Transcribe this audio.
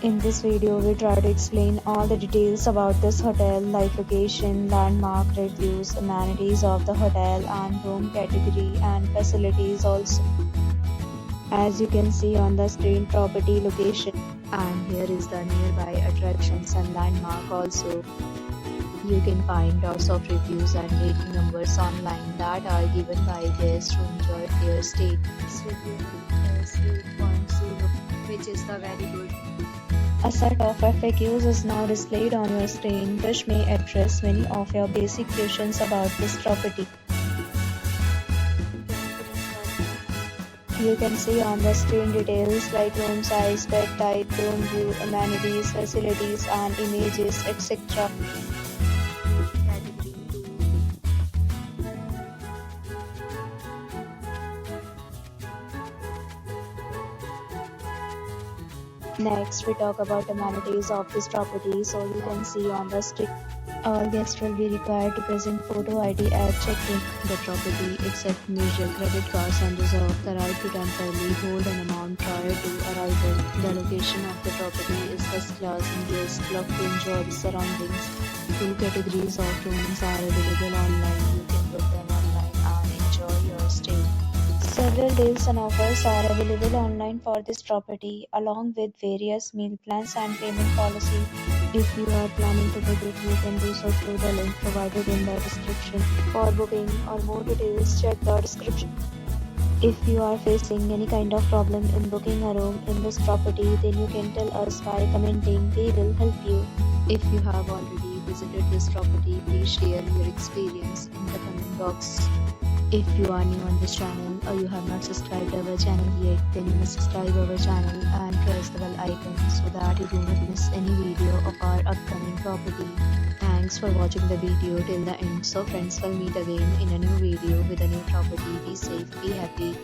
In this video, we try to explain all the details about this hotel, like location, landmark, reviews, amenities of the hotel, and room category and facilities also. As you can see on the screen, property location, and here is the nearby attractions and landmark also. You can find lots of reviews and rating numbers online that are given by guests who enjoyed their stay. This review is 8.0, which is the very good. A set of FAQs is now displayed on your screen, which may address many of your basic questions about this property. You can see on the screen details like room size, bed type, room view, amenities, facilities, and images, etc. Next, we talk about amenities of this property. So you can see on the screen, all guests will be required to present photo ID at check-in. The property accepts major credit cards and reserve the right to temporarily hold an amount prior to arrival. The location of the property is first class and guests love to enjoy the surroundings. Two categories of rooms are available online. You can book them online and enjoy your stay. Several deals and offers are available online for this property, along with various meal plans and payment policy. If you are planning to book it, you can do so through the link provided in the description. For booking or more details, check the description. If you are facing any kind of problem in booking a room in this property, then you can tell us by commenting. We will help you. If you have already visited this property, please share your experience in the comment box. If you are new on this channel or you have not subscribed our channel yet, then you must subscribe our channel and press the bell icon so that you do not miss any video of our upcoming property. Thanks for watching the video till the end. So friends, will meet again in a new video with a new property. Be safe, be happy.